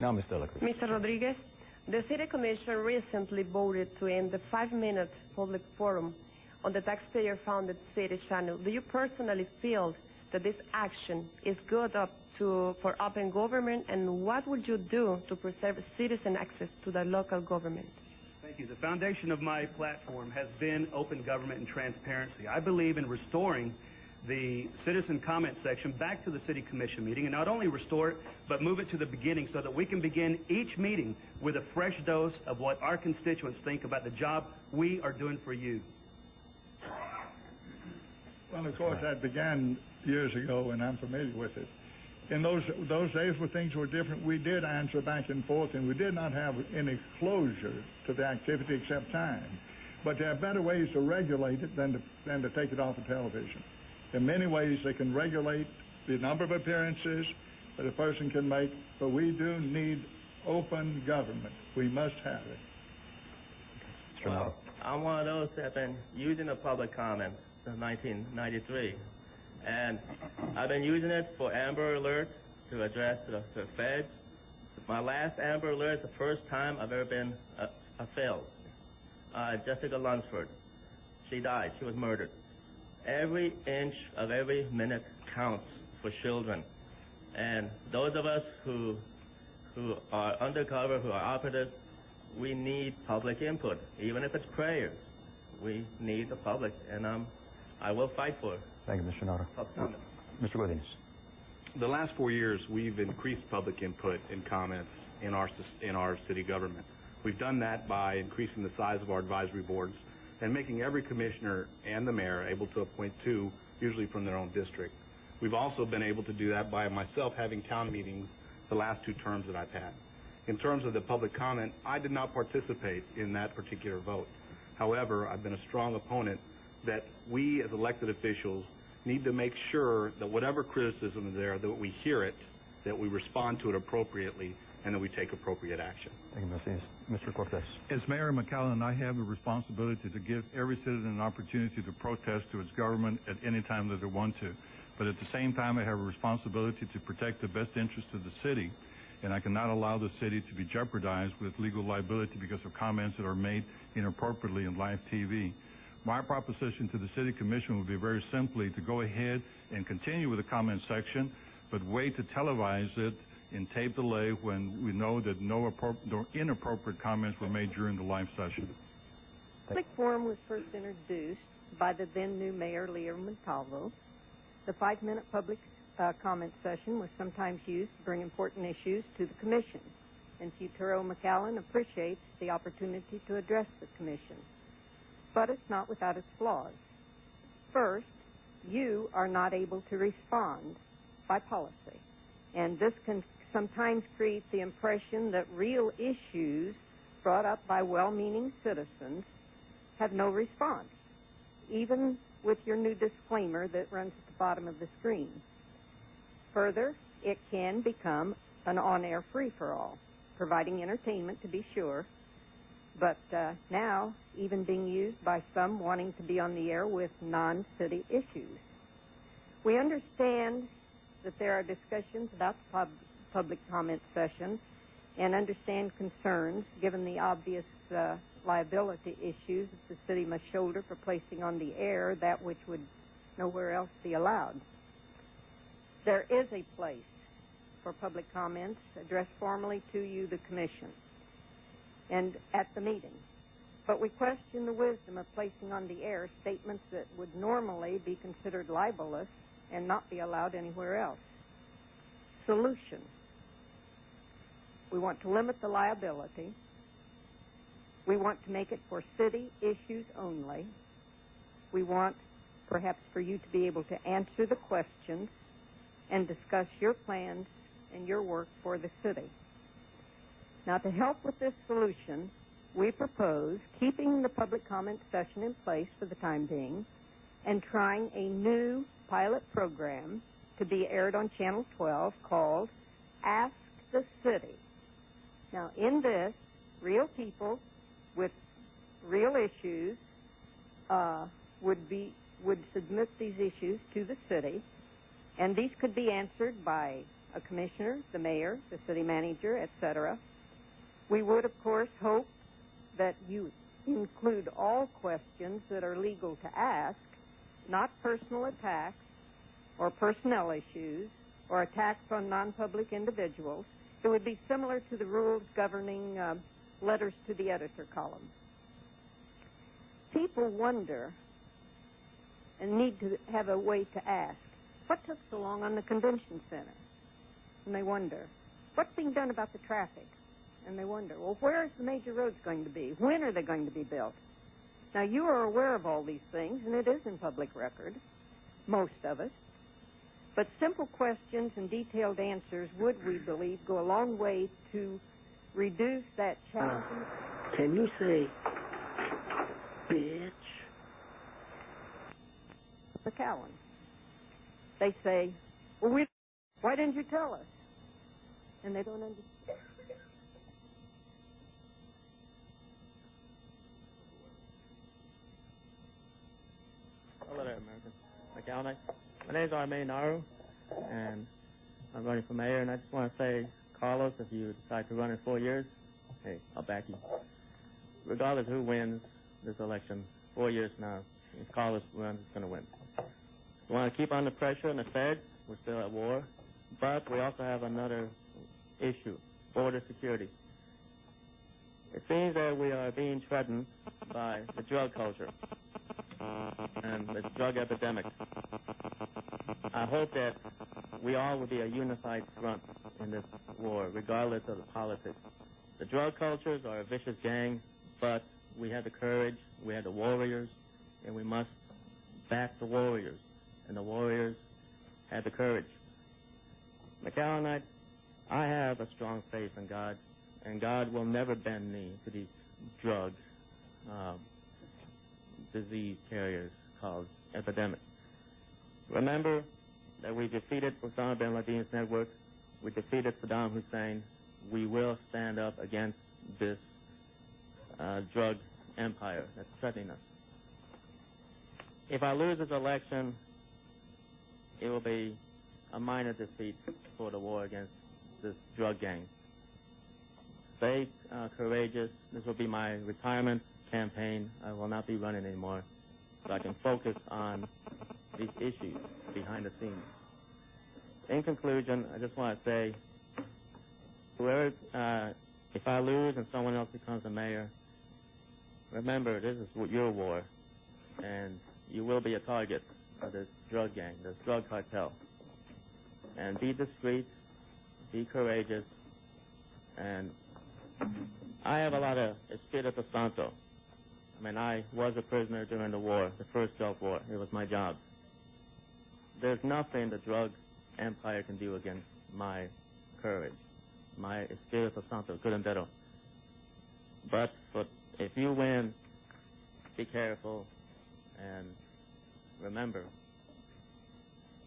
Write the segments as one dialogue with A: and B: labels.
A: Now, Ms. Delacruz.
B: Mr. Rodriguez, the City Commission recently voted to end the 5-minute public forum on the taxpayer-funded city channel. Do you personally feel that this action is good for open government, and what would you do to preserve citizen access to the local government?
C: Thank you. The foundation of my platform has been open government and transparency. I believe in restoring the citizen comment section back to the City Commission meeting, and not only restore it, but move it to the beginning so that we can begin each meeting with a fresh dose of what our constituents think about the job we are doing for you.
D: Well, of course, that began years ago, and I'm familiar with it. In those days where things were different, we did answer back and forth, and we did not have any closure to the activity except time. But there are better ways to regulate it than to take it off of television. In many ways, they can regulate the number of appearances that a person can make, but we do need open government. We must have it.
E: Well, I'm one of those that have been using the public comment since 1993. And I've been using it for Amber Alert to address the feds. My last Amber Alert is the first time I've ever been failed. Jessica Lunsford, she died. She was murdered. Every inch of every minute counts for children. And those of us who are undercover, who are operatives, we need public input, even if it's prayers. We need the public, and I will fight for it.
A: Thank you, Mr. Narro. Mr. Godinez.
F: The last 4 years, we've increased public input and comments in our city government. We've done that by increasing the size of our advisory boards and making every commissioner and the mayor able to appoint 2, usually from their own district. We've also been able to do that by myself having town meetings the last 2 terms that I've had. In terms of the public comment, I did not participate in that particular vote. However, I've been a strong opponent that we as elected officials need to make sure that whatever criticism is there, that we hear it, that we respond to it appropriately, and that we take appropriate action.
A: Thank you, Mr. Cortez.
G: As Mayor McAllen, I have the responsibility to give every citizen an opportunity to protest to its government at any time that they want to. But at the same time, I have a responsibility to protect the best interests of the city, and I cannot allow the city to be jeopardized with legal liability because of comments that are made inappropriately in live TV. My proposition to the City Commission would be very simply to go ahead and continue with the comment section, but wait to televise it in tape delay when we know that no inappropriate comments were made during the live session.
H: The public forum was first introduced by the then new Mayor Leo Montalvo. The 5-minute public comment session was sometimes used to bring important issues to the Commission, and Futuro McAllen appreciates the opportunity to address the Commission. But it's not without its flaws. First, you are not able to respond by policy, and this can sometimes create the impression that real issues brought up by well-meaning citizens have no response, even with your new disclaimer that runs at the bottom of the screen. Further, it can become an on-air free-for-all, providing entertainment to be sure, but now even being used by some wanting to be on the air with non-city issues. We understand that there are discussions about the public comment session and understand concerns given the obvious liability issues that the city must shoulder for placing on the air that which would nowhere else be allowed. There is a place for public comments addressed formally to you, the Commission, and at the meeting. But we question the wisdom of placing on the air statements that would normally be considered libelous and not be allowed anywhere else. Solution. We want to limit the liability. We want to make it for city issues only. We want, perhaps, for you to be able to answer the questions and discuss your plans and your work for the city. Now, to help with this solution, we propose keeping the public comment session in place for the time being and trying a new pilot program to be aired on Channel 12 called Ask the City. Now, in this, real people with real issues would submit these issues to the city, and these could be answered by a commissioner, the mayor, the city manager, etc. We would, of course, hope that you include all questions that are legal to ask, not personal attacks or personnel issues or attacks on non-public individuals. It would be similar to the rules governing letters to the editor column. People wonder and need to have a way to ask, what took so long on the convention center? And they wonder, what's being done about the traffic? And they wonder, well, where is the major roads going to be? When are they going to be built? Now, you are aware of all these things, and it is in public record, most of us. But simple questions and detailed answers would, we believe, go a long way to reduce that challenge.
I: Can you say, bitch?
H: McAllen. They say, well, why didn't you tell us? And they don't understand.
E: Hello there, American. McAllen. My name is Armin Narro, and I'm running for mayor, and I just want to say, Carlos, if you decide to run in 4 years, hey, I'll back you. Regardless who wins this election, 4 years from now, if Carlos runs, it's going to win. We want to keep under pressure on the Fed. We're still at war. But we also have another issue, border security. It seems that we are being threatened by the drug culture and the drug epidemic. I hope that we all will be a unified front in this war, regardless of the politics. The drug cultures are a vicious gang, but we have the courage, we have the warriors, and we must back the warriors. And the warriors have the courage. McAllen, I have a strong faith in God, and God will never bend me to these drug disease carriers called epidemics. Remember that we defeated Osama bin Laden's network. We defeated Saddam Hussein. We will stand up against this drug empire that's threatening us. If I lose this election, it will be a minor defeat for the war against this drug gang. Stay courageous. This will be my retirement campaign. I will not be running anymore, so I can focus on these issues behind the scenes. In conclusion, I just want to say, whoever, if I lose and someone else becomes the mayor, remember, this is your war, and you will be a target of this drug gang, this drug cartel. And be discreet, be courageous, and I have a lot of Espírito Santo. I mean, I was a prisoner during the war, the first Gulf War. It was my job. There's nothing the drug empire can do against my courage, my Espírito Santo, curandero. But if you win, be careful, and remember,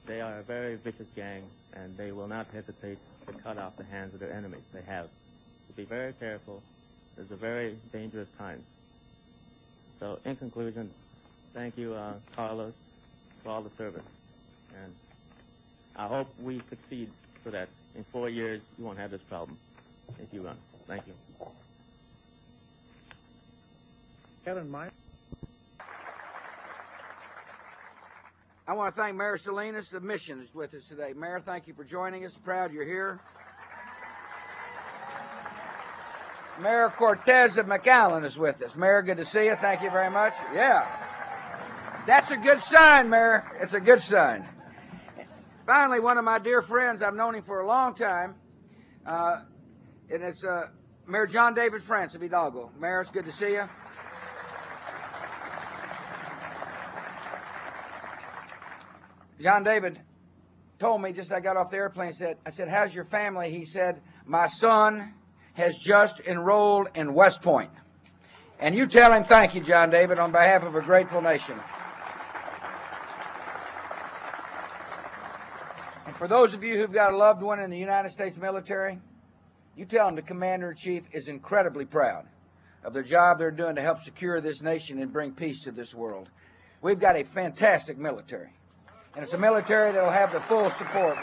E: they are a very vicious gang, and they will not hesitate to cut off the hands of their enemies. They have. So be very careful. It's a very dangerous time. So, in conclusion, thank you, Carlos, for all the service. And I hope we succeed so that in 4 years you won't have this problem if you run. Thank you.
J: Kevin, Mike.
K: I want to thank Mayor Salinas. The mission is with us today. Mayor, thank you for joining us. Proud you're here. Mayor Cortez of McAllen is with us. Mayor, good to see you. Thank you very much. Yeah. That's a good sign, Mayor. It's a good sign. Finally, one of my dear friends, I've known him for a long time, and it's Mayor John David France of Hidalgo. Mayor, it's good to see you. John David told me just as I got off the airplane, I said, how's your family? He said, my son has just enrolled in West Point. And you tell him thank you, John David, on behalf of a grateful nation. And for those of you who've got a loved one in the United States military, you tell them the Commander-in-Chief is incredibly proud of the job they're doing to help secure this nation and bring peace to this world. We've got a fantastic military. And it's a military that will have the full support.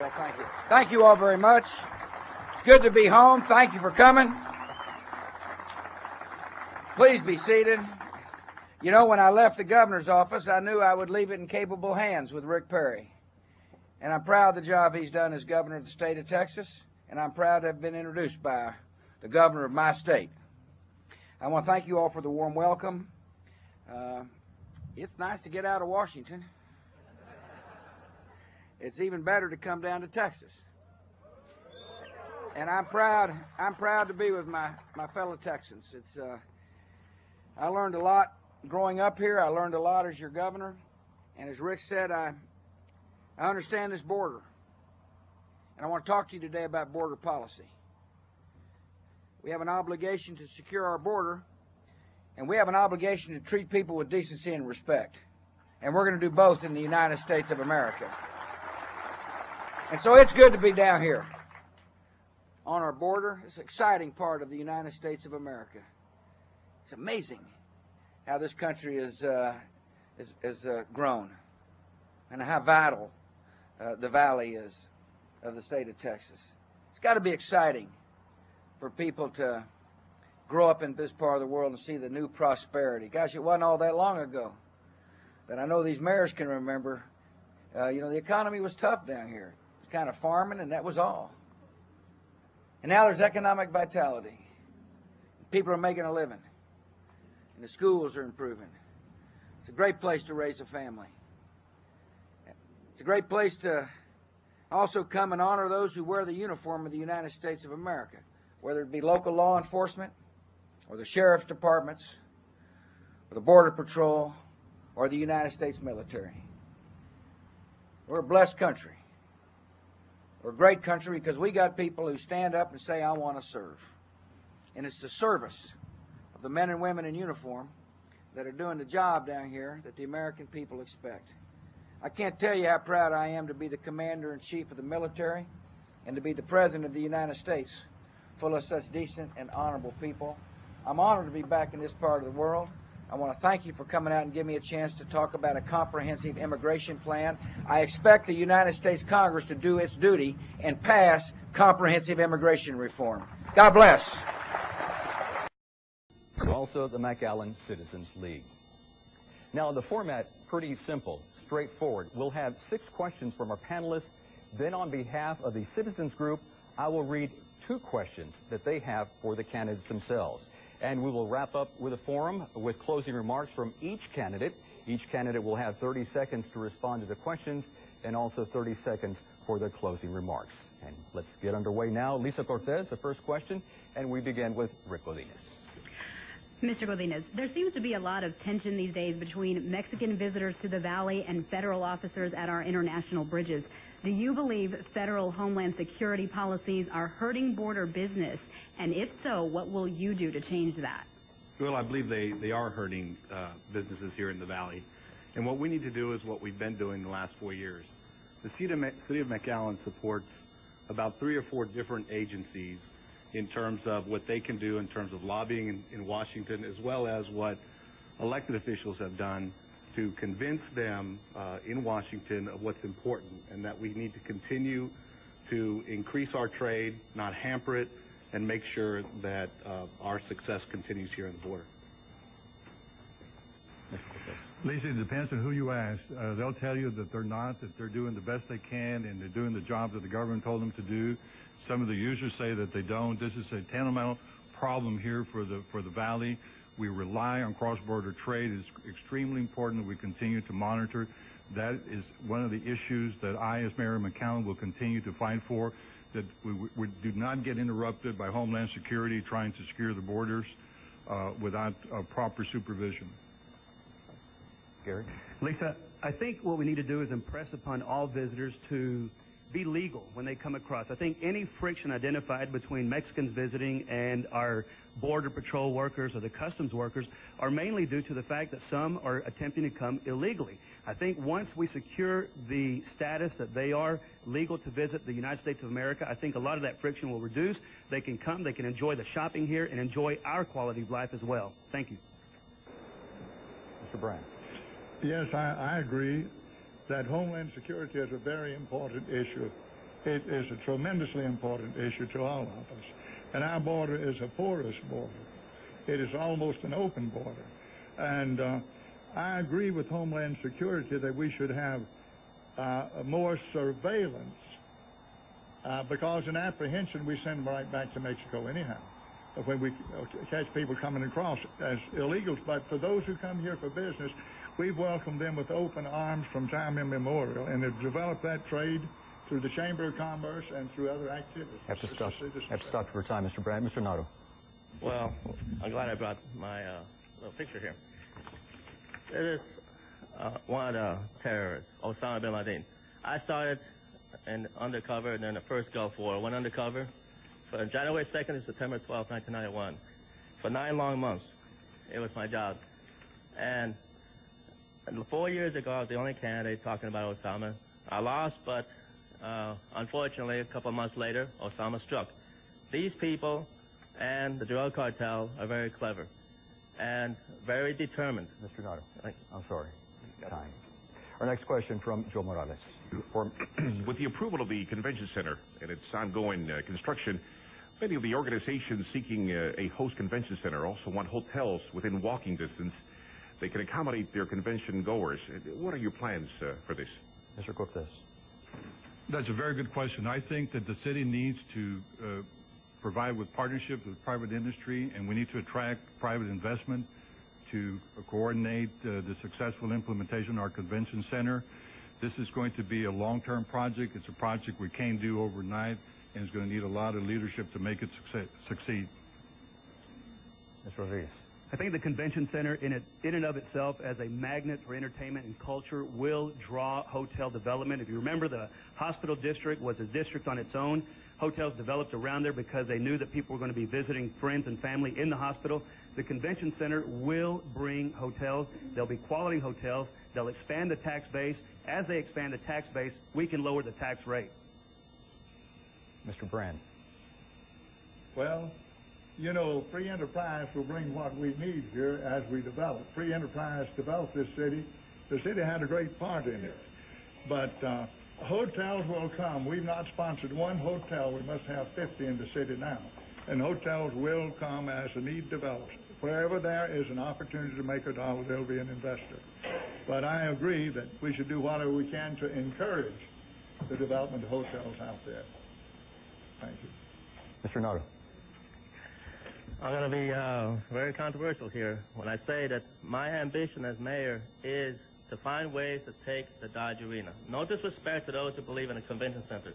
K: Well, thank you. Thank you all very much. It's good to be home. Thank you for coming. Please be seated. You know, when I left the governor's office, I knew I would leave it in capable hands with Rick Perry. And I'm proud of the job he's done as governor of the state of Texas, and I'm proud to have been introduced by the governor of my state. I want to thank you all for the warm welcome. It's nice to get out of Washington. It's even better to come down to Texas. And I'm proud to be with my fellow Texans. I learned a lot growing up here. I learned a lot as your governor. And as Rick said, I understand this border. And I want to talk to you today about border policy. We have an obligation to secure our border, and we have an obligation to treat people with decency and respect. And we're going to do both in the United States of America. And so it's good to be down here on our border. It's an exciting part of the United States of America. It's amazing how this country has grown and how vital the valley is of the state of Texas. It's got to be exciting for people to grow up in this part of the world and see the new prosperity. Gosh, it wasn't all that long ago that I know these mayors can remember. You know, the economy was tough down here. It was kind of farming, and that was all. And now there's economic vitality. People are making a living, and the schools are improving. It's a great place to raise a family. It's a great place to also come and honor those who wear the uniform of the United States of America, whether it be local law enforcement or the sheriff's departments or the Border Patrol or the United States military. We're a blessed country. We're a great country because we got people who stand up and say, I want to serve. And it's the service of the men and women in uniform that are doing the job down here that the American people expect. I can't tell you how proud I am to be the commander-in-chief of the military and to be the president of the United States, full of such decent and honorable people. I'm honored to be back in this part of the world. I want to thank you for coming out and giving me a chance to talk about a comprehensive immigration plan. I expect the United States Congress to do its duty and pass comprehensive immigration reform. God bless.
A: Also the McAllen Citizens League. Now, the format, pretty simple, straightforward. We'll have 6 questions from our panelists. Then on behalf of the Citizens Group, I will read 2 questions that they have for the candidates themselves. And we will wrap up with a forum with closing remarks from each candidate. Each candidate will have 30 seconds to respond to the questions and also 30 seconds for their closing remarks. And let's get underway now. Lisa Cortez, the first question, and we begin with Rick Godinez.
I: Mr. Godinez, there seems to be a lot of tension these days between Mexican visitors to the Valley and federal officers at our international bridges. Do you believe federal homeland security policies are hurting border business? And if so, what will you do to change that?
F: Well, I believe they are hurting businesses here in the Valley. And what we need to do is what we've been doing the last 4 years. The city of McAllen supports about 3 or 4 different agencies in terms of what they can do in terms of lobbying in Washington, as well as what elected officials have done to convince them in Washington of what's important and that we need to continue to increase our trade, not hamper it, and make sure that our success continues here on the border.
G: Lisa, it depends on who you ask. They'll tell you that they're not, that they're doing the best they can and they're doing the job that the government told them to do. Some of the users say that they don't. This is a fundamental problem here for the Valley. We rely on cross-border trade. It's extremely important that we continue to monitor. That is one of the issues that I, as Mayor of McAllen, will continue to fight for, that we do not get interrupted by Homeland Security trying to secure the borders without proper supervision.
A: Gary?
C: Lisa, I think what we need to do is impress upon all visitors to be legal when they come across. I think any friction identified between Mexicans visiting and our Border Patrol workers or the customs workers are mainly due to the fact that some are attempting to come illegally. I think once we secure the status that they are legal to visit the United States of America, I think a lot of that friction will reduce. They can come, they can enjoy the shopping here, and enjoy our quality of life as well. Thank you.
A: Mr. Bryan.
D: Yes, I agree that Homeland Security is a very important issue. It is a tremendously important issue to all of us. And our border is a porous border. It is almost an open border. And I agree with Homeland Security that we should have more surveillance because in apprehension we send them right back to Mexico anyhow when we catch people coming across as illegals. But for those who come here for business, we've welcomed them with open arms from time immemorial and have developed that trade through the Chamber of Commerce and through other activities.
A: Have to stop for time, Mr. Brand. Mr. Narro.
E: Well, I'm glad I brought my little picture here. It is one of the terrorists, Osama bin Laden. I started in undercover during the first Gulf War, went undercover from January 2nd to September 12th, 1991. For 9 long months, it was my job. And 4 years ago, I was the only candidate talking about Osama. I lost, but unfortunately, a couple of months later, Osama struck. These people and the drug cartel are very clever and very determined.
A: Mr. Narro, I'm sorry. Time. Our next question from Joe Morales.
L: With the approval of the convention center and its ongoing construction, many of the organizations seeking a host convention center also want hotels within walking distance. They can accommodate their convention goers. What are your plans for this?
A: Mr. Cortez.
G: That's a very good question. I think that the city needs to provide with partnerships with private industry, and we need to attract private investment to coordinate the successful implementation of our convention center. This is going to be a long-term project. It's a project we can't do overnight, and it's going to need a lot of leadership to make it succeed.
A: Mr. Rodriguez.
C: I think the convention center in and of itself as a magnet for entertainment and culture will draw hotel development. If you remember, the hospital district was a district on its own. Hotels developed around there because they knew that people were going to be visiting friends and family in the hospital. The convention center will bring hotels. They'll be quality hotels. They'll expand the tax base. As they expand the tax base, we can lower the tax rate.
A: Mr. Brand.
D: Well, you know, free enterprise will bring what we need here as we develop. Free enterprise developed this city. The city had a great part in it. But hotels will come. We've not sponsored one hotel. We must have 50 in the city now. And hotels will come as the need develops. Wherever there is an opportunity to make a dollar, there'll be an investor. But I agree that we should do whatever we can to encourage the development of hotels out there. Thank you.
A: Mr. Narro.
E: I'm going to be very controversial here when I say that my ambition as mayor is to find ways to take the Dodge Arena. No disrespect to those who believe in a convention center.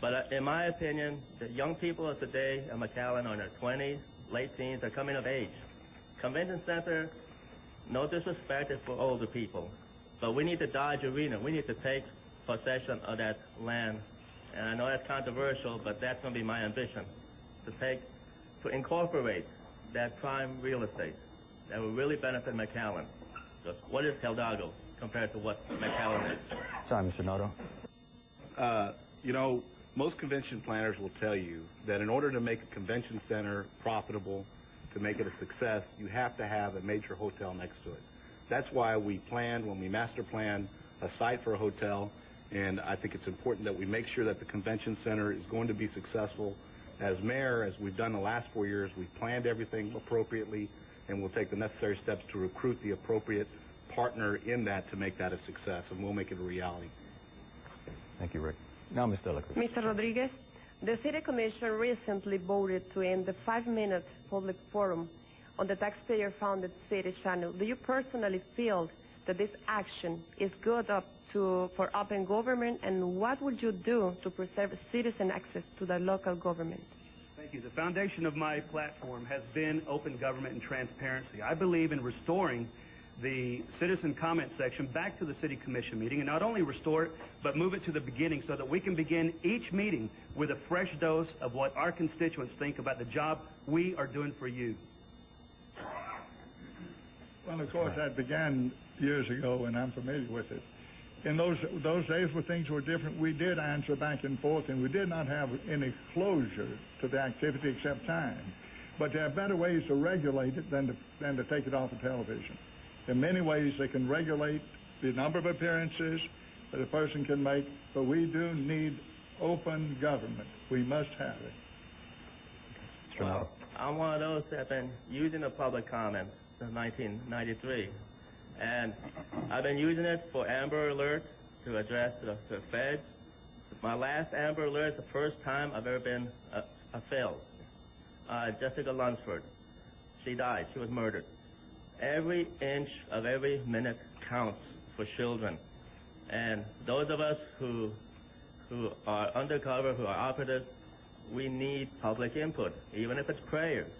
E: But in my opinion, the young people of today at McAllen are in their 20s, late teens, they're coming of age. Convention center, no disrespect, is for older people. But we need the Dodge Arena. We need to take possession of that land. And I know that's controversial, but that's going to be my ambition, to incorporate that prime real estate that will really benefit McAllen. Because what is Hidalgo compared to what McAllen is?
A: Sorry, Mr. Narro.
F: You know, most convention planners will tell you that in order to make a convention center profitable, to make it a success, you have to have a major hotel next to it. That's why we planned, when we master planned, a site for a hotel, and I think it's important that we make sure that the convention center is going to be successful. As mayor, as we've done the last 4 years, we've planned everything appropriately, and we'll take the necessary steps to recruit the appropriate partner in that to make that a success, and we'll make it a reality.
A: Thank you, Rick. Now, Ms. Delacruz.
B: Mr. Rodriguez, the City Commission recently voted to end the 5-minute public forum on the taxpayer-funded city channel. Do you personally feel that this action is good for open government, and what would you do to preserve citizen access to the local government?
C: Thank you. The foundation of my platform has been open government and transparency. I believe in restoring the citizen comment section back to the City Commission meeting, and not only restore it, but move it to the beginning so that we can begin each meeting with a fresh dose of what our constituents think about the job we are doing for you.
D: Well, of course, that began years ago, and I'm familiar with it. In those days where things were different, we did answer back and forth, and we did not have any closure to the activity except time. But there are better ways to regulate it than to take it off of television. In many ways, they can regulate the number of appearances that a person can make, but we do need open government. We must have it.
E: Well, I'm one of those that have been using the public comment since 1993. And I've been using it for Amber Alert to address the feds. My last Amber Alert is the first time I've ever been failed. Jessica Lunsford, she died. She was murdered. Every inch of every minute counts for children. And those of us who are undercover, who are operatives, we need public input, even if it's prayers.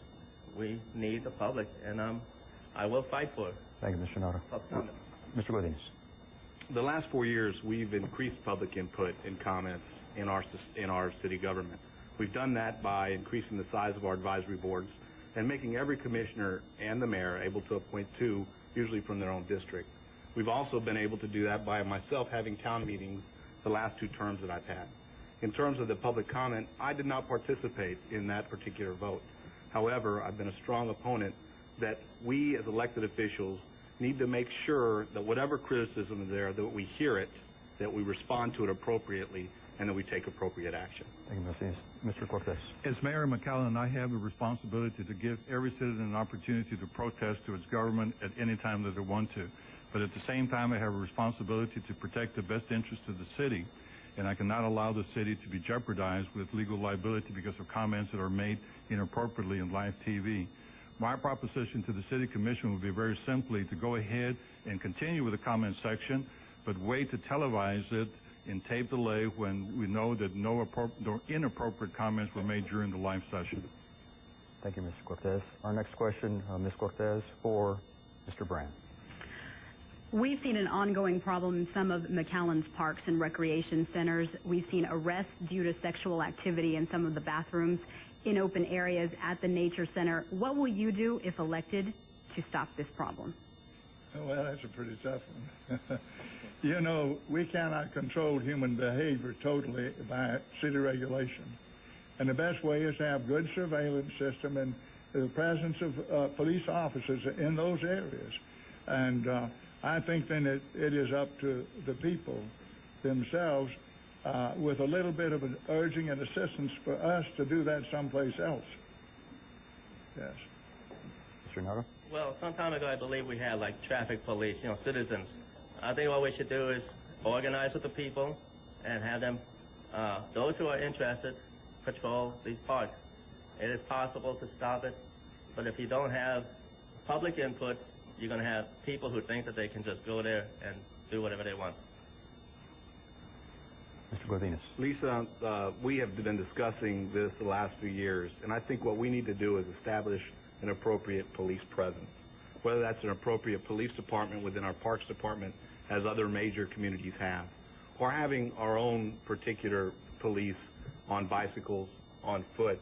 E: We need the public, and I will fight for it.
A: Thank you, Mr. Narro. Mr. Godinez.
F: The last 4 years, we've increased public input and comments in our city government. We've done that by increasing the size of our advisory boards and making every commissioner and the mayor able to appoint two, usually from their own district. We've also been able to do that by myself having town meetings the last 2 terms that I've had. In terms of the public comment, I did not participate in that particular vote. However, I've been a strong opponent that we as elected officials need to make sure that whatever criticism is there, that we hear it, that we respond to it appropriately, and that we take appropriate action.
A: Thank you, Mr. Cortez.
G: As Mayor McAllen, I have the responsibility to give every citizen an opportunity to protest to its government at any time that they want to. But at the same time, I have a responsibility to protect the best interests of the city, and I cannot allow the city to be jeopardized with legal liability because of comments that are made inappropriately in live TV. My proposition to the City Commission would be very simply to go ahead and continue with the comment section, but wait to televise it in tape delay when we know that no inappropriate comments were made during the live session.
A: Thank you, Mr. Cortez. Our next question, Ms. Cortez, for Mr. Brand.
I: We've seen an ongoing problem in some of McAllen's parks and recreation centers. We've seen arrests due to sexual activity in some of the bathrooms in open areas at the nature center. What will you do if elected to stop this problem?
D: Well, that's a pretty tough one. You know, we cannot control human behavior totally by city regulation. And the best way is to have good surveillance system and the presence of police officers in those areas. And I think then it is up to the people themselves with a little bit of an urging and assistance for us to do that someplace else. Yes.
A: Mr. Narro?
E: Well, some time ago, I believe we had like traffic police, citizens. I think what we should do is organize with the people and have them, those who are interested, patrol these parks. It is possible to stop it, but if you don't have public input, you're going to have people who think that they can just go there and do whatever they want.
A: Mr. Godinez.
F: Lisa, we have been discussing this the last few years, and I think what we need to do is establish an appropriate police presence. Whether that's an appropriate police department within our parks department, as other major communities have, or having our own particular police on bicycles, on foot,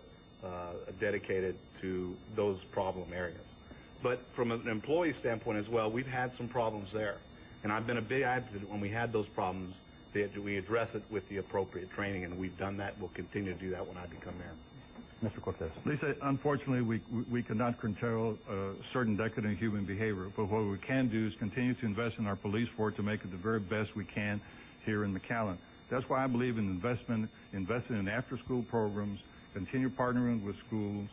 F: dedicated to those problem areas. But from an employee standpoint as well, we've had some problems there. And I've been a big advocate when we had those problems that we address it with the appropriate training, and we've done that. We'll continue to do that when I become mayor.
A: Mr. Cortez.
G: Lisa, unfortunately, we cannot control certain decadent human behavior, but what we can do is continue to invest in our police force to make it the very best we can here in McAllen. That's why I believe in investing in after-school programs, continue partnering with schools,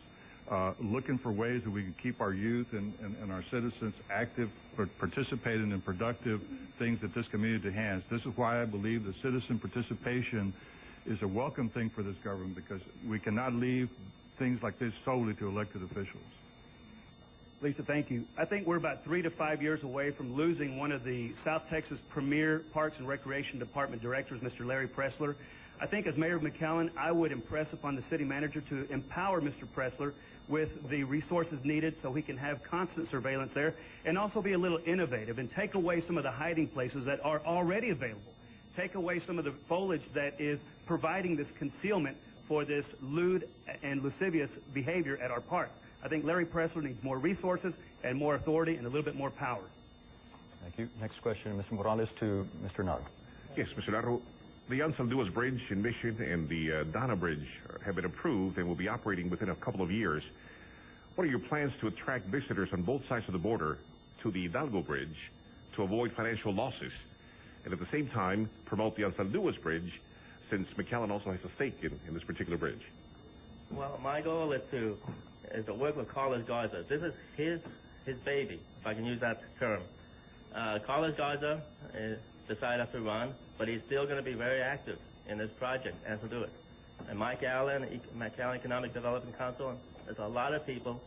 G: looking for ways that we can keep our youth and our citizens active, participating in productive things that this community has. This is why I believe that citizen participation is a welcome thing for this government, because we cannot leave things like this solely to elected officials.
C: Lisa, thank you. I think we're about 3 to 5 years away from losing one of the South Texas premier Parks and Recreation Department directors, Mr. Larry Pressler. I think as Mayor of McAllen, I would impress upon the city manager to empower Mr. Pressler with the resources needed so he can have constant surveillance there, and also be a little innovative and take away some of the hiding places that are already available. Take away some of the foliage that is providing this concealment for this lewd and lascivious behavior at our parks. I think Larry Pressler needs more resources and more authority and a little bit more power.
A: Thank you. Next question, Mr. Morales, to Mr. Narro.
L: Yes, Mr. Narro. The Ansalduas Bridge in Mission and the Donna Bridge have been approved and will be operating within a couple of years. What are your plans to attract visitors on both sides of the border to the Hidalgo Bridge to avoid financial losses, and at the same time promote the Ansalduas Bridge since McAllen also has a stake in this particular bridge?
E: Well, my goal is to work with Carlos Garza. This is his baby, if I can use that term. Carlos Garza decided to run, but he's still going to be very active in this project and to do it. And McAllen Economic Development Council, there's a lot of people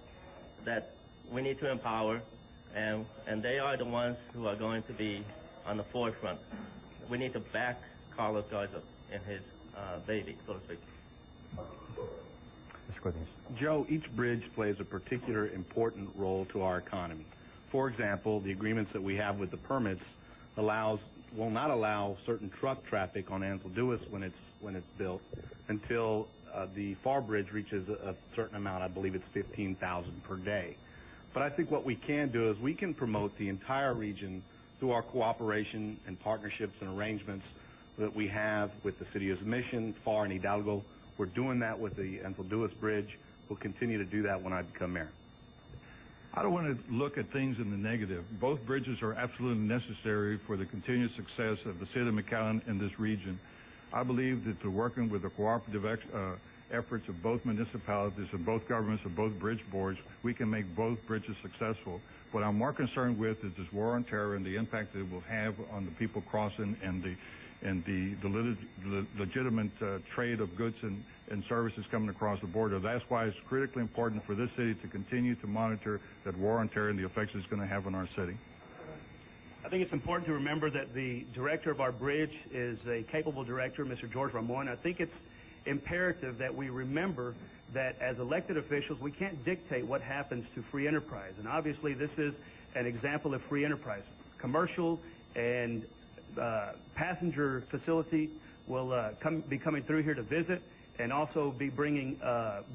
E: that we need to empower, and they are the ones who are going to be on the forefront. We need to back Carlos Garza in his baby, so to speak.
A: Mr. Godinez.
F: Joe, each bridge plays a particular important role to our economy. For example, the agreements that we have with the permits will not allow certain truck traffic on Ansel Lewis when it's built until the Far Bridge reaches a certain amount. I believe it's 15,000 per day. But I think what we can do is we can promote the entire region through our cooperation and partnerships and arrangements that we have with the City of Mission, Far, and Hidalgo. We're doing that with the Ansel Lewis Bridge. We'll continue to do that when I become mayor.
G: I don't want to look at things in the negative. Both bridges are absolutely necessary for the continued success of the city of McAllen in this region. I believe that through working with the cooperative efforts of both municipalities and both governments and both bridge boards, we can make both bridges successful. What I'm more concerned with is this war on terror and the impact that it will have on the people crossing and the legitimate trade of goods and services coming across the border. That's why it's critically important for this city to continue to monitor that war on terror and the effects it's going to have on our city.
C: I think it's important to remember that the director of our bridge is a capable director, Mr. George Ramon. I think it's imperative that we remember that as elected officials, we can't dictate what happens to free enterprise. And obviously, this is an example of free enterprise. Commercial and passenger facility will be coming through here to visit and also be bringing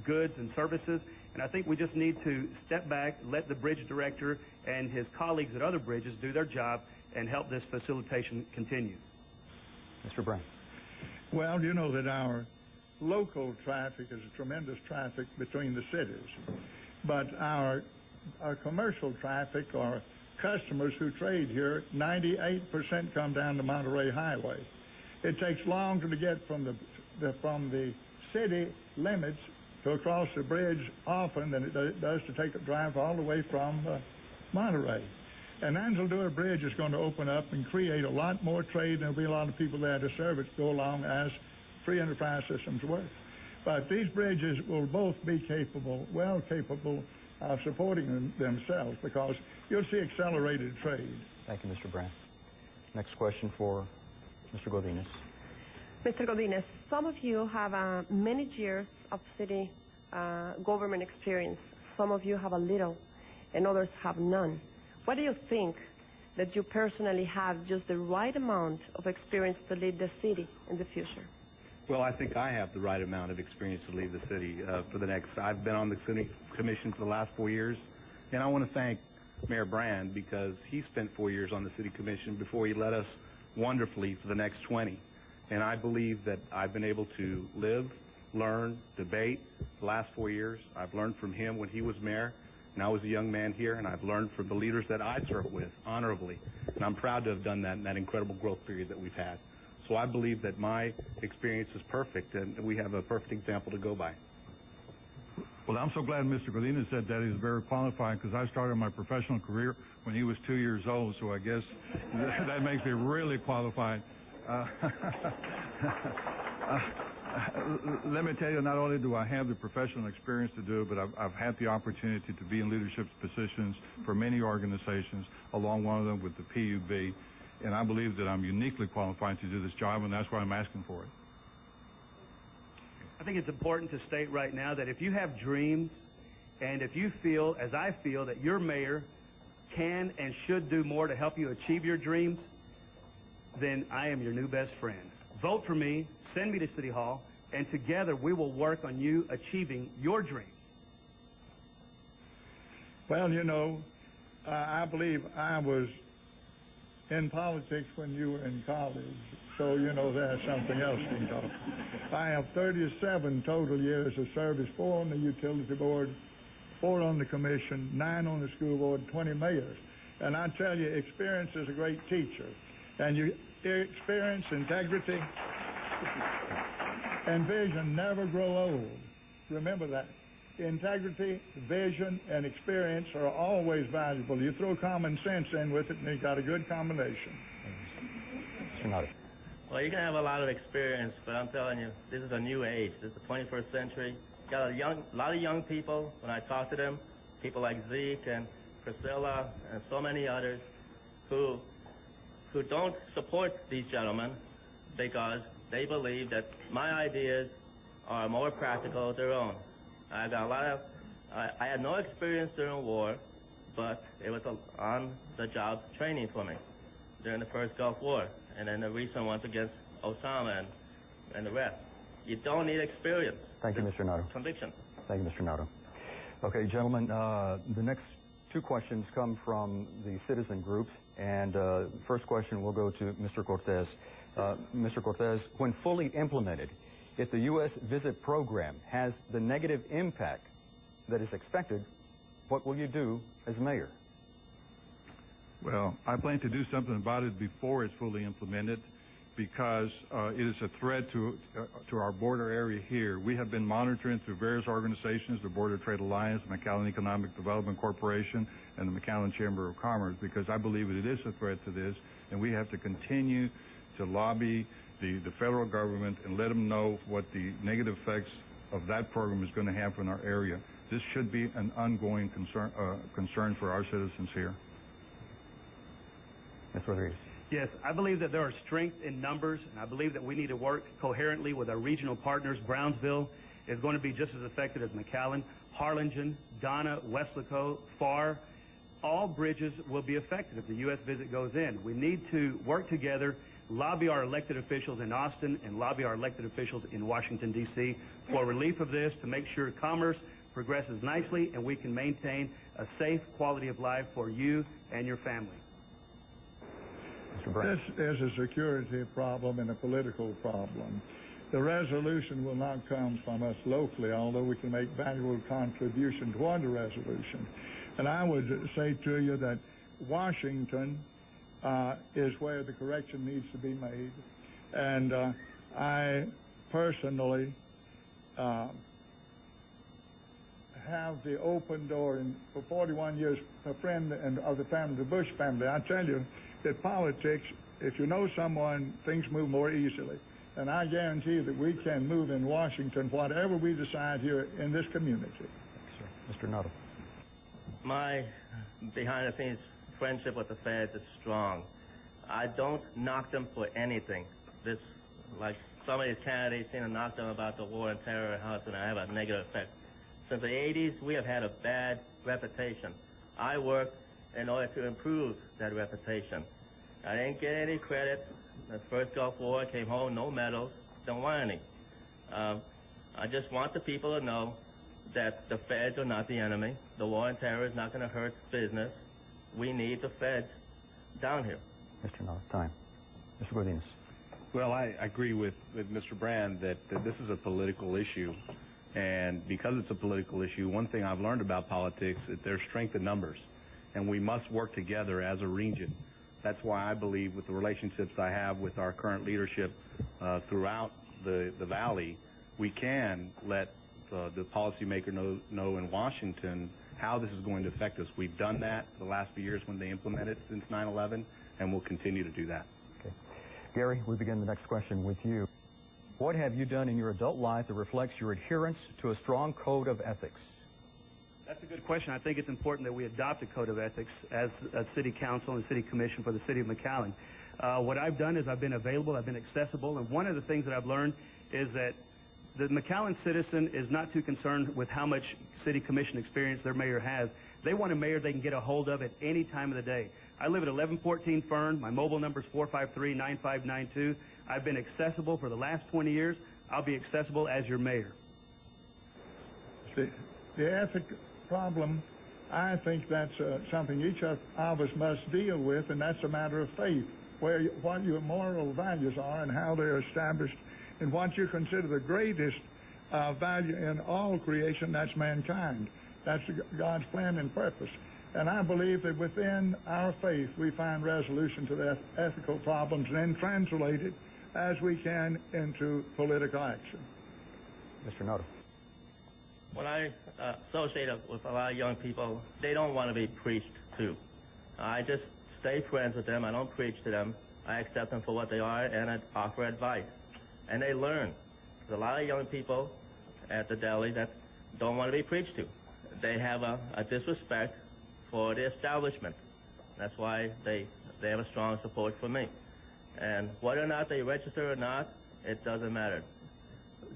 C: goods and services. And I think we just need to step back, let the bridge director and his colleagues at other bridges do their job and help this facilitation continue.
A: Mr. Brown.
D: Well, you know that our local traffic is a tremendous traffic between the cities. But our commercial traffic, or customers who trade here, 98% come down the Monterey Highway. It takes longer to get from the city limits to across the bridge often than it does to drive all the way from Monterey. And Ansel Lewis Bridge is going to open up and create a lot more trade, and there'll be a lot of people there to serve it go along as free enterprise systems work. But these bridges will both be well capable of supporting themselves, because you'll see accelerated trade.
A: Thank you, Mr. Brown. Next question for Mr. Godinez.
B: Mr. Godinez, some of you have many years of city government experience. Some of you have a little, and others have none. What do you think that you personally have just the right amount of experience to lead the city in the future?
F: Well, I think I have the right amount of experience to lead the city I've been on the city commission for the last 4 years, and I want to thank Mayor Brand, because he spent 4 years on the city commission before he led us wonderfully for the next 20. And I believe that I've been able to live, learn, debate the last 4 years. I've learned from him when he was mayor, and I was a young man here, and I've learned from the leaders that I served with honorably. And I'm proud to have done that in that incredible growth period that we've had. So I believe that my experience is perfect, and we have a perfect example to go by.
G: Well, I'm so glad Mr. Godinez said that. He's very qualified, because I started my professional career when he was 2 years old, so I guess that makes me really qualified. Let me tell you, not only do I have the professional experience to do it, but I've had the opportunity to be in leadership positions for many organizations, along one of them with the PUB, and I believe that I'm uniquely qualified to do this job, and that's why I'm asking for it.
C: I think it's important to state right now that if you have dreams, and if you feel, as I feel, that your mayor can and should do more to help you achieve your dreams, then I am your new best friend. Vote for me, send me to City Hall, and together we will work on you achieving your dreams.
D: Well, you know, I believe I was in politics when you were in college, so you know there's something else we can talk. I have 37 total years of service, 4 on the utility board, 4 on the commission, 9 on the school board, 20 mayors. And I tell you, experience is a great teacher. And you experience, integrity, And vision never grow old. Remember that. Integrity, vision, and experience are always valuable. You throw common sense in with it, and you got a good combination.
E: Well, you can have a lot of experience, but I'm telling you, this is a new age. This is the 21st century. Got a lot of young people, when I talk to them, people like Zeke and Priscilla and so many others who don't support these gentlemen because they believe that my ideas are more practical than their own. I got a lot of, I had no experience during war, but it was on-the-job training for me during the first Gulf War, and then the recent ones against Osama and the rest. You don't need experience.
A: Thank you, Mr. Narro.
E: Conviction.
A: Thank you, Mr. Narro. Okay, gentlemen, the next two questions come from the citizen groups, and first question will go to Mr. Cortez. Mr. Cortez, when fully implemented, if the U.S. visit program has the negative impact that is expected, what will you do as mayor?
G: Well, I plan to do something about it before it's fully implemented because it is a threat to our border area here. We have been monitoring through various organizations, the Border Trade Alliance, the McAllen Economic Development Corporation, and the McAllen Chamber of Commerce, because I believe it is a threat to this, and we have to continue to lobby the federal government and let them know what the negative effects of that program is going to have in our area. This should be an ongoing concern for our citizens here.
A: Ms. Rodriguez.
C: Yes, I believe that there are strength in numbers, and I believe that we need to work coherently with our regional partners. Brownsville is going to be just as affected as McAllen. Harlingen, Donna, Weslaco, Farr, all bridges will be affected if the U.S. visit goes in. We need to work together, lobby our elected officials in Austin and lobby our elected officials in Washington, D.C. for relief of this, to make sure commerce progresses nicely and we can maintain a safe quality of life for you and your family.
D: This is a security problem and a political problem. The resolution will not come from us locally, although we can make valuable contribution toward the resolution. And I would say to you that Washington is where the correction needs to be made. And I personally have the open door, and for 41 years, a friend of the family, the Bush family. I tell you that politics, if you know someone, things move more easily. And I guarantee that we can move in Washington whatever we decide here in this community.
A: Mr. Narro.
E: My behind-the-scenes friendship with the feds is strong. I don't knock them for anything. This, like some of these candidates seem to knock them about the war and terror and how it's going to have a negative effect. Since the 80s, we have had a bad reputation. I worked in order to improve that reputation. I didn't get any credit. The first Gulf War, came home, no medals, don't want any. I just want the people to know that the feds are not the enemy. The war and terror is not going to hurt business. We need the feds down here.
A: Mr. Narro, time. Mr. Godinez.
F: Well, I agree with Mr. Brand that this is a political issue. And because it's a political issue, one thing I've learned about politics is there's strength in numbers. And we must work together as a region. That's why I believe with the relationships I have with our current leadership throughout the Valley, we can let the policymaker know in Washington how this is going to affect us. We've done that the last few years when they implemented it since 9/11, and we'll continue to do that.
A: Okay. Gary, we begin the next question with you. What have you done in your adult life that reflects your adherence to a strong code of ethics?
C: That's a good question. I think it's important that we adopt a code of ethics as a city council and a city commission for the city of McAllen. What I've done is I've been available, I've been accessible, and one of the things that I've learned is that the McAllen citizen is not too concerned with how much city commission experience their mayor has. They want a mayor they can get a hold of at any time of the day. I live at 1114 Fern. My mobile number is 453-9592. I've been accessible for the last 20 years. I'll be accessible as your mayor.
D: The ethic problem, I think that's something each of us must deal with, and that's a matter of faith, what your moral values are and how they're established, and what you consider the greatest value in all creation, that's mankind. That's God's plan and purpose. And I believe that within our faith we find resolution to the ethical problems and then translate it as we can into political action.
A: Mr. Narro.
E: When I associate with a lot of young people, they don't want to be preached to. I just stay friends with them. I don't preach to them. I accept them for what they are, and I offer advice. And they learn. There's a lot of young people at the deli that don't want to be preached to. They have a disrespect for the establishment. That's why they have a strong support for me. And whether or not they register or not, it doesn't matter.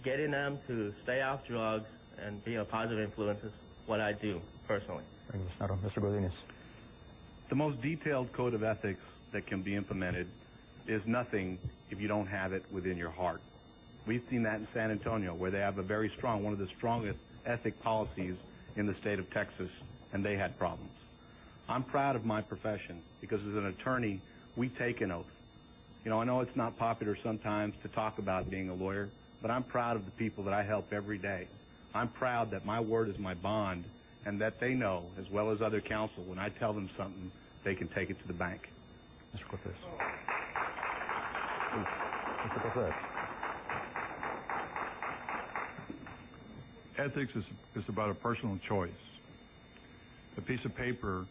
E: Getting them to stay off drugs and be a positive influence is what I do personally.
A: Thank you, Mr. Narro. Mr. Godinez.
F: The most detailed code of ethics that can be implemented is nothing if you don't have it within your heart. We've seen that in San Antonio, where they have a very strong, one of the strongest ethic policies in the state of Texas, and they had problems. I'm proud of my profession because as an attorney, we take an oath. You know, I know it's not popular sometimes to talk about being a lawyer, but I'm proud of the people that I help every day. I'm proud that my word is my bond and that they know, as well as other counsel, when I tell them something, they can take it to the bank.
A: Mr. Cortez. Mr. Cortez.
G: Ethics is about a personal choice. A piece of paper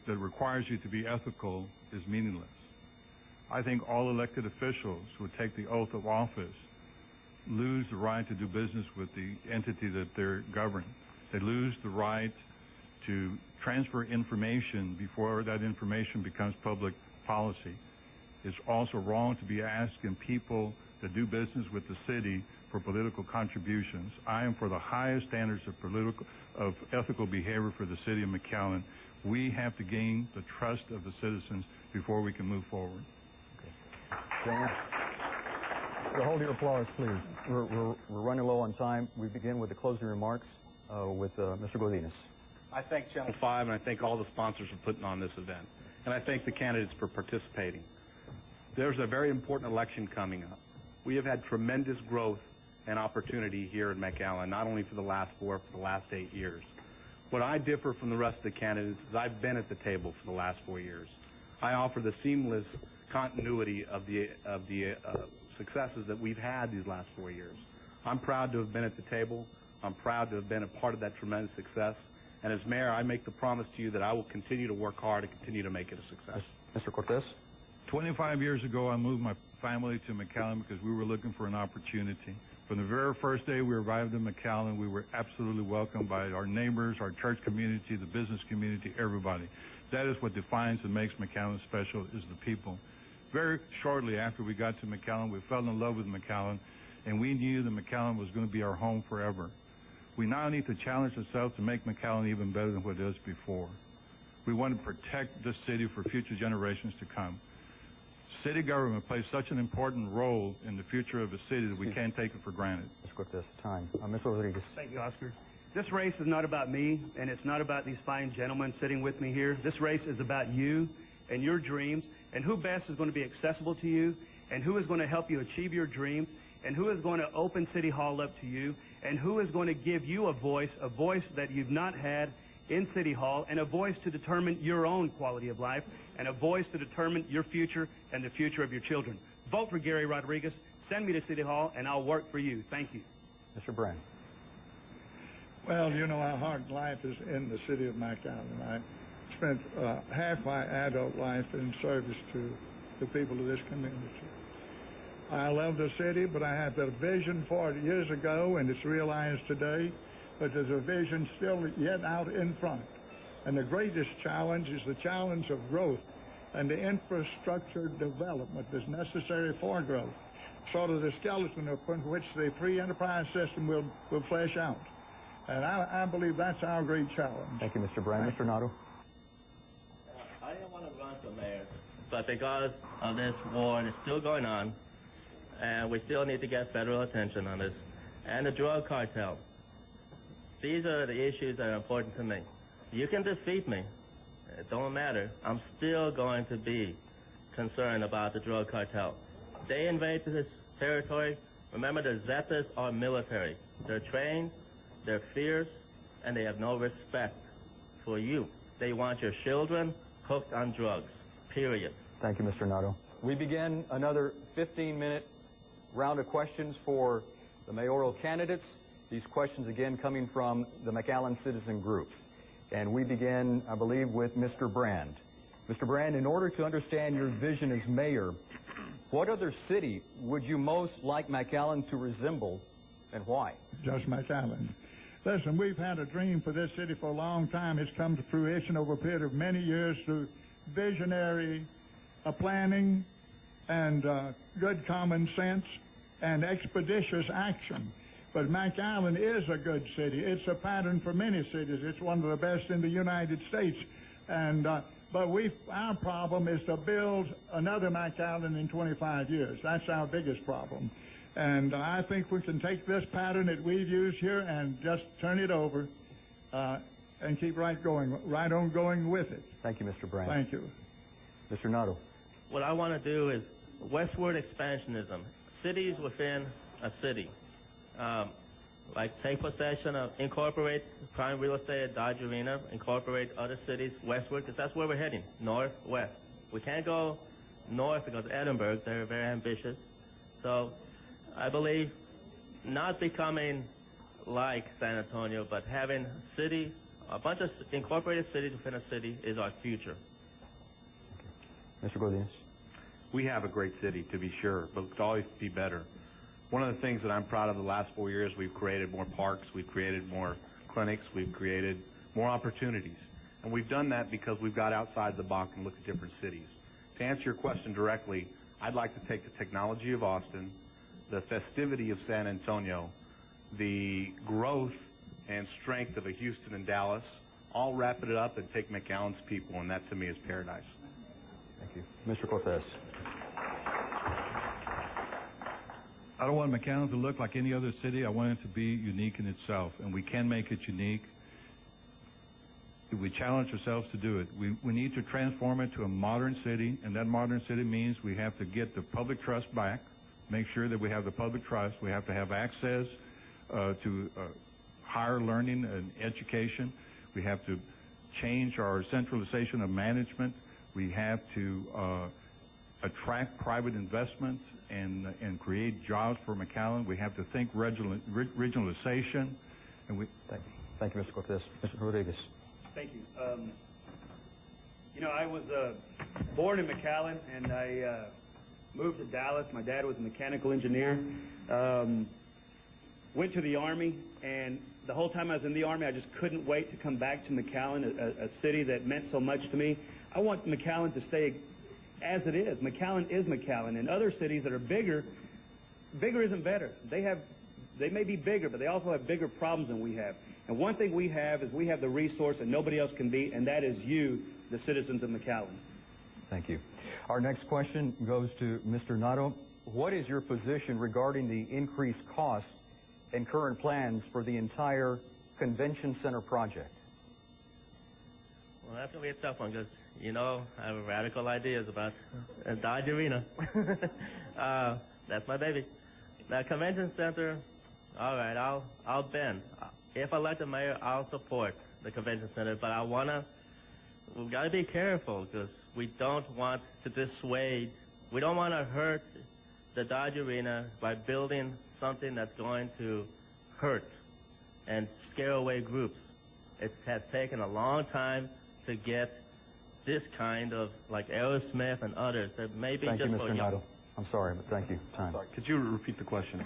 G: that requires you to be ethical is meaningless. I think all elected officials who take the oath of office lose the right to do business with the entity that they're governing. They lose the right to transfer information before that information becomes public policy. It's also wrong to be asking people that do business with the city for political contributions. I am for the highest standards of ethical behavior for the city of McAllen. We have to gain the trust of the citizens before we can move forward.
A: Gentlemen, so hold your applause, please. We're running low on time. We begin with the closing remarks with Mr. Godinez.
F: I thank Channel 5 and I thank all the sponsors for putting on this event. And I thank the candidates for participating. There's a very important election coming up. We have had tremendous growth and opportunity here in McAllen, not only for the last 4, for the last 8 years. What I differ from the rest of the candidates is I've been at the table for the last 4 years. I offer the seamless continuity of the successes that we've had these last 4 years. I'm proud to have been at the table. I'm proud to have been a part of that tremendous success. And as mayor, I make the promise to you that I will continue to work hard and continue to make it a success.
A: Mr. Cortez?
G: 25 years ago, I moved my family to McAllen because we were looking for an opportunity. From the very first day we arrived in McAllen, we were absolutely welcomed by our neighbors, our church community, the business community, everybody. That is what defines and makes McAllen special, is the people. Very shortly after we got to McAllen, we fell in love with McAllen, and we knew that McAllen was going to be our home forever. We now need to challenge ourselves to make McAllen even better than what it is before. We want to protect this city for future generations to come. City government plays such an important role in the future of the city that we can't take it for granted.
A: Mr. Cortez, time. Mr. Rodriguez.
C: Thank you, Oscar. This race is not about me, and it's not about these fine gentlemen sitting with me here. This race is about you and your dreams, and who best is going to be accessible to you, and who is going to help you achieve your dreams, and who is going to open City Hall up to you, and who is going to give you a voice that you've not had in City Hall, and a voice to determine your own quality of life, and a voice to determine your future and the future of your children. Vote for Gary Rodriguez. Send me to City Hall, and I'll work for you. Thank you.
A: Mr. Brand.
D: Well, you know, our hard life is in the city of McAllen. I spent half my adult life in service to the people of this community. I love the city, but I had a vision for it years ago, and it's realized today. But there's a vision still yet out in front. And the greatest challenge is the challenge of growth and the infrastructure development that's necessary for growth, sort of the skeleton upon which the free enterprise system will flesh out. And I believe that's our great challenge.
A: Thank you, Mr. Brand. Mr. Narro.
E: I didn't want to run for mayor, but because of this war that's still going on, and we still need to get federal attention on this, and the drug cartel. These are the issues that are important to me. You can defeat me. It don't matter. I'm still going to be concerned about the drug cartel. They invade this territory. Remember, the Zetas are military. They're trained, they're fierce, and they have no respect for you. They want your children hooked on drugs, period.
A: Thank you, Mr. Narro. We begin another 15-minute round of questions for the mayoral candidates. These questions again coming from the McAllen citizen groups. And we begin, I believe, with Mr. Brand. Mr. Brand, in order to understand your vision as mayor, what other city would you most like McAllen to resemble, and why?
D: Just McAllen. Listen, we've had a dream for this city for a long time. It's come to fruition over a period of many years through visionary planning and good common sense and expeditious action. But McAllen is a good city. It's a pattern for many cities. It's one of the best in the United States. And but our problem is to build another McAllen in 25 years. That's our biggest problem. And I think we can take this pattern that we've used here and just turn it over and keep right on going with it.
A: Thank you, Mr. Brand.
D: Thank you.
A: Mr. Narro.
E: What I want to do is westward expansionism. Cities within a city. Like take possession of, incorporate prime real estate at Dodge Arena, incorporate other cities westward, because that's where we're heading, northwest. We can't go north because Edinburgh, they're very ambitious. So I believe not becoming like San Antonio, but having a bunch of incorporated cities within a city is our future.
A: Mr. Godinez.
F: We have a great city, to be sure, but it could always be better. One of the things that I'm proud of the last 4 years, we've created more parks, we've created more clinics, we've created more opportunities. And we've done that because we've got outside the box and looked at different cities. To answer your question directly, I'd like to take the technology of Austin, the festivity of San Antonio, the growth and strength of a Houston and Dallas, all wrap it up and take McAllen's people, and that to me is paradise.
A: Thank you. Mr. Cortez.
G: I don't want McAllen to look like any other city. I want it to be unique in itself, and we can make it unique. We challenge ourselves to do it. We need to transform it to a modern city, and that modern city means we have to get the public trust back, make sure that we have the public trust. We have to have access to higher learning and education. We have to change our centralization of management. We have to attract private investment and create jobs for McAllen. We have to think regionalization. And
A: Thank you, Mr. Cortez. Mr. Rodriguez.
C: Thank you. You know, I was born in McAllen, and I moved to Dallas. My dad was a mechanical engineer. Went to the Army, and the whole time I was in the Army, I just couldn't wait to come back to McAllen, a city that meant so much to me. I want McAllen to stay as it is. McAllen is McAllen. And other cities that are bigger isn't better. They may be bigger, but they also have bigger problems than we have. And one thing we have is we have the resource that nobody else can beat, and that is you, the citizens of McAllen.
A: Thank you. Our next question goes to Mr. Narro. What is your position regarding the increased costs and current plans for the entire convention center project?
E: Well, that's going to be a tough one because, you know, I have radical ideas about Dodge Arena. That's my baby. The convention center, all right, I'll bend. If elected mayor, I'll support the convention center, but we've got to be careful because we don't want to dissuade. We don't want to hurt the Dodge Arena by building something that's going to hurt and scare away groups. It has taken a long time to get this kind of, like Aerosmith and others, that maybe
A: thank
E: just
A: you,
E: for
A: Mr. Narro. I'm sorry, but thank you. Time.
F: Could you repeat the question?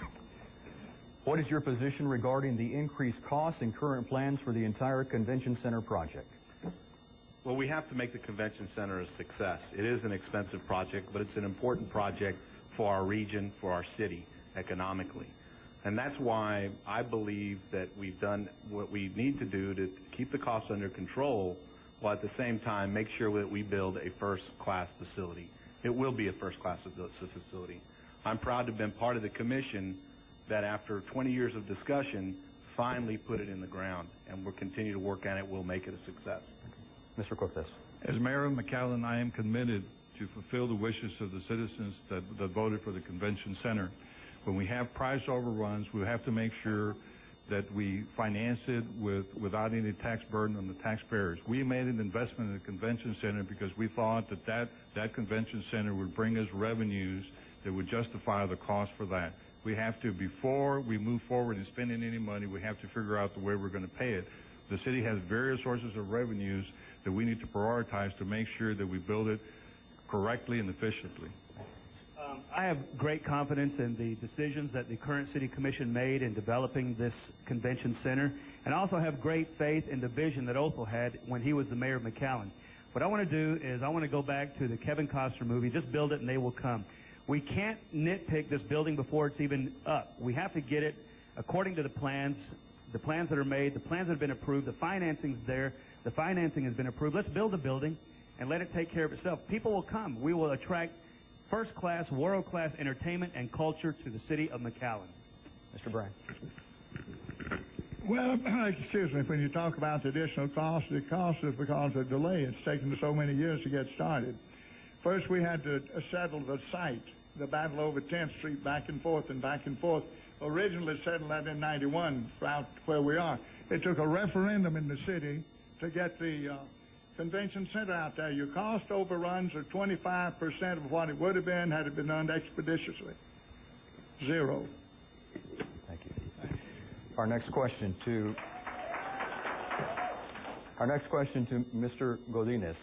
A: What is your position regarding the increased costs and current plans for the entire convention center project?
F: Well, we have to make the convention center a success. It is an expensive project, but it's an important project for our region, for our city, economically. And that's why I believe that we've done what we need to do to keep the costs under control, while at the same time make sure that we build a first-class facility. It will be a first-class facility. I'm proud to have been part of the commission that after 20 years of discussion, finally put it in the ground, and we'll continue to work on it. We'll make it a success.
A: Mr. Cortez.
G: As mayor of McAllen, I am committed to fulfill the wishes of the citizens that voted for the convention center. When we have price overruns, we have to make sure that we finance it without any tax burden on the taxpayers. We made an investment in the convention center because we thought that convention center would bring us revenues that would justify the cost for that. We have to, before we move forward in spending any money, we have to figure out the way we're going to pay it. The city has various sources of revenues that we need to prioritize to make sure that we build it correctly and efficiently.
C: I have great confidence in the decisions that the current city commission made in developing this convention center, and I also have great faith in the vision that Othel had when he was the mayor of McAllen. What I want to do is I want to go back to the Kevin Costner movie, just build it and they will come. We can't nitpick this building before it's even up. We have to get it according to the plans that are made, the plans that have been approved, the financing's there, the financing has been approved. Let's build the building and let it take care of itself. People will come. We will attract first-class, world-class entertainment and culture to the city of McAllen.
A: Mr. Bryan.
D: Well, excuse me, when you talk about the additional cost, the cost is because of delay. It's taken so many years to get started. First, we had to settle the site, the battle over 10th Street, back and forth and back and forth. Originally settled that in 91, out where we are. It took a referendum in the city to get the convention center out there. Your cost overruns are 25% of what it would have been had it been done expeditiously. Zero.
A: Thank you. Our next question to Mr. Godinez.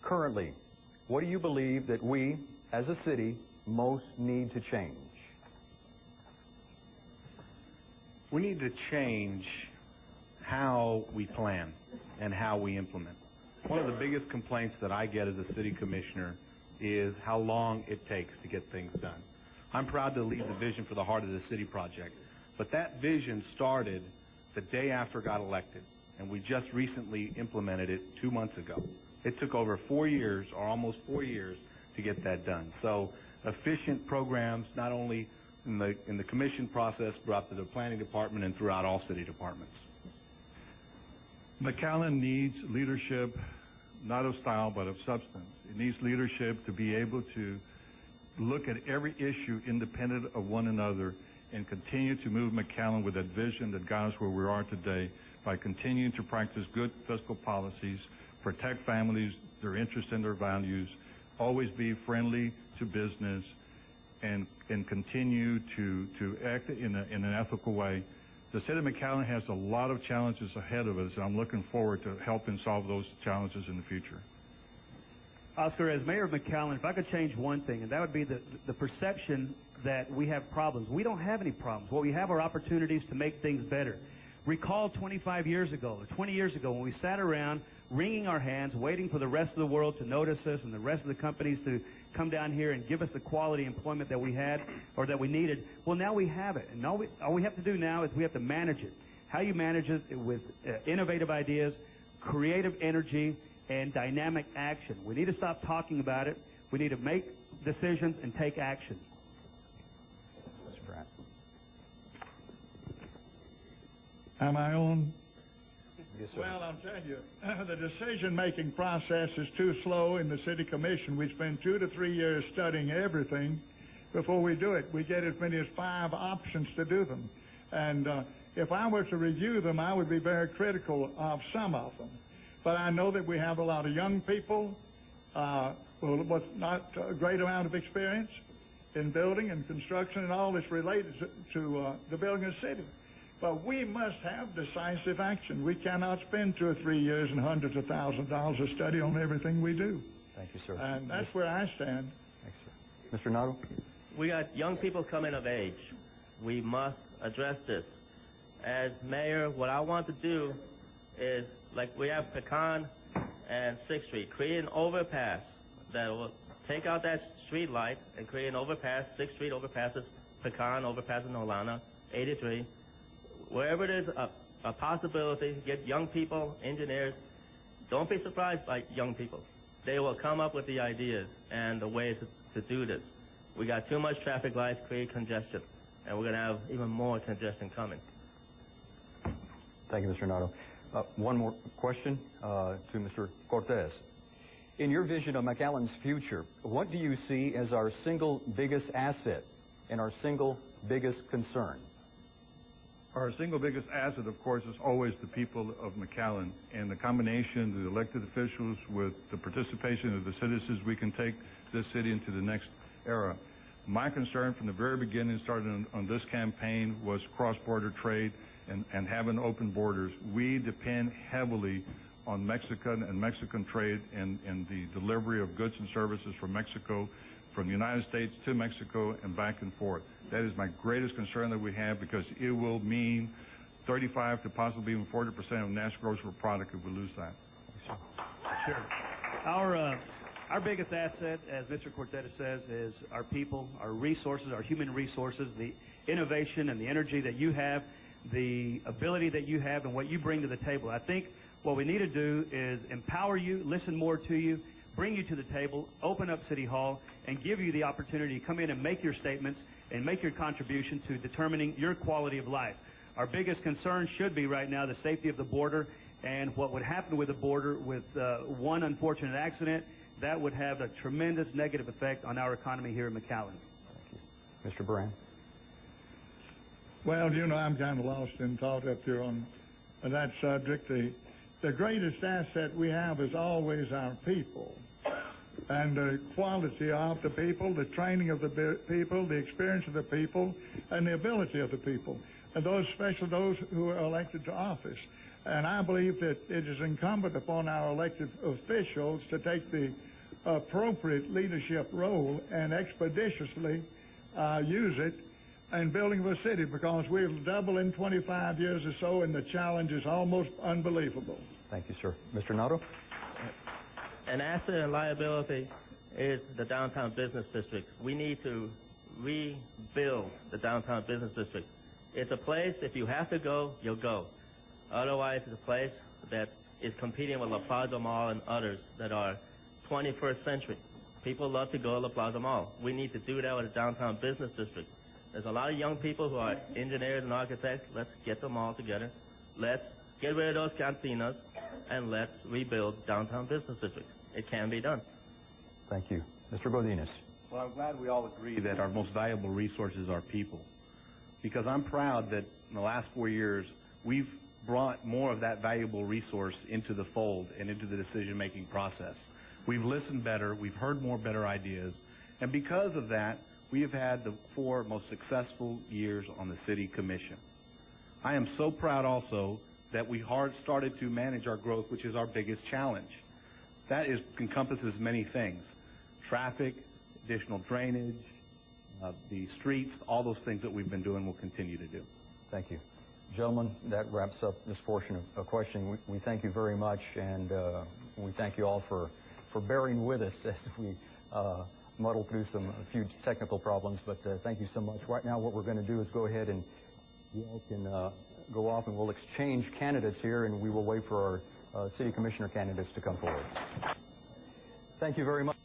A: Currently, what do you believe that we, as a city, most need to change?
F: We need to change how we plan and how we implement. One of the biggest complaints that I get as a city commissioner is how long it takes to get things done. I'm proud to lead the Vision for the Heart of the City project, but that vision started the day after I got elected, and we just recently implemented it 2 months ago. It took over 4 years, or almost 4 years, to get that done. So efficient programs, not only in the commission process, but up to the planning department and throughout all city departments.
G: McAllen needs leadership, not of style, but of substance. It needs leadership to be able to look at every issue independent of one another and continue to move McAllen with that vision that got us where we are today by continuing to practice good fiscal policies, protect families, their interests and their values, always be friendly to business, and continue to act in an ethical way. The city of McAllen has a lot of challenges ahead of us, and I'm looking forward to helping solve those challenges in the future.
C: Oscar, as mayor of McAllen, if I could change one thing, and that would be the perception that we have problems. We don't have any problems. What we have are opportunities to make things better. Recall 25 years ago, or 20 years ago, when we sat around wringing our hands, waiting for the rest of the world to notice us and the rest of the companies to come down here and give us the quality employment that we had or that we needed. Well, now we have it. And all we have to do now is we have to manage it. How you manage it with innovative ideas, creative energy, and dynamic action. We need to stop talking about it. We need to make decisions and take action.
A: Mr. Bryan.
D: Am I on?
A: Yes, sir.
D: Well, I'll tell you, the decision-making process is too slow in the city commission. We spend 2 to 3 years studying everything before we do it. We get as many as 5 options to do them. And if I were to review them, I would be very critical of some of them. But I know that we have a lot of young people with not a great amount of experience in building and construction and all that's related to the building of a city. But we must have decisive action. We cannot spend 2 or 3 years and hundreds of thousands of dollars of study on everything we do.
A: Thank you, sir.
D: And that's where I stand.
A: Thanks, sir. Mr. Narro?
E: We got young people coming of age. We must address this. As mayor, what I want to do is, like we have Pecan and 6th Street, create an overpass that will take out that street light and create an overpass. 6th Street overpasses Pecan, overpasses Nolana, 83. Wherever there's a possibility, get young people, engineers. Don't be surprised by young people. They will come up with the ideas and the ways to do this. We got too much traffic lights, create congestion, and we're going to have even more congestion coming.
A: Thank you, Mr. Narro. One more question to Mr. Cortez. In your vision of McAllen's future, what do you see as our single biggest asset and our single biggest concern?
G: Our single biggest asset, of course, is always the people of McAllen, and the combination of the elected officials with the participation of the citizens, we can take this city into the next era. My concern from the very beginning, starting on this campaign, was cross-border trade and having open borders. We depend heavily on Mexican trade and the delivery of goods and services from Mexico, from the United States to Mexico and back and forth. That is my greatest concern that we have, because it will mean 35 to possibly even 40% of national gross product if we lose that.
C: Sure. Our biggest asset, as Mr. Cortez says, is our people, our resources, our human resources, the innovation and the energy that you have, the ability that you have, and what you bring to the table. I think what we need to do is empower you, listen more to you, bring you to the table, open up City Hall, and give you the opportunity to come in and make your statements and make your contribution to determining your quality of life. Our biggest concern should be right now the safety of the border, and what would happen with the border with one unfortunate accident. That would have a tremendous negative effect on our economy here in McAllen.
A: Thank you. Mr. Brand.
D: Well, you know, I'm kind of lost in thought up here on that subject. The greatest asset we have is always our people, and the quality of the people, the training of the people, the experience of the people, and the ability of the people, and those who are elected to office. And I believe that it is incumbent upon our elected officials to take the appropriate leadership role and expeditiously use it in building of a city, because we'll double in 25 years or so, and the challenge is almost unbelievable.
A: Thank you, sir. Mr. Narro?
E: An asset and liability is the downtown business district. We need to rebuild the downtown business district. It's a place, if you have to go, you'll go. Otherwise, it's a place that is competing with La Plaza Mall and others that are 21st century. People love to go to La Plaza Mall. We need to do that with the downtown business district. There's a lot of young people who are engineers and architects. Let's get them all together. Let's get rid of those cantinas, and let's rebuild downtown business district. It can be done.
A: Thank you. Mr. Godinez.
F: Well, I'm glad we all agree that our most valuable resource is our people, because I'm proud that in the last 4 years, we've brought more of that valuable resource into the fold and into the decision-making process. We've listened better, we've heard more better ideas, and because of that, we have had the 4 most successful years on the City Commission. I am so proud also that we started to manage our growth, which is our biggest challenge. That encompasses many things: traffic, additional drainage, the streets, all those things that we've been doing will continue to do.
A: Thank you. Gentlemen, that wraps up this portion of questioning. We thank you very much, and we thank you all for bearing with us as we muddle through a few technical problems, but thank you so much. Right now what we're going to do is go ahead and you all can go off, and we'll exchange candidates here, and we will wait for our city commissioner candidates to come forward. Thank you very much.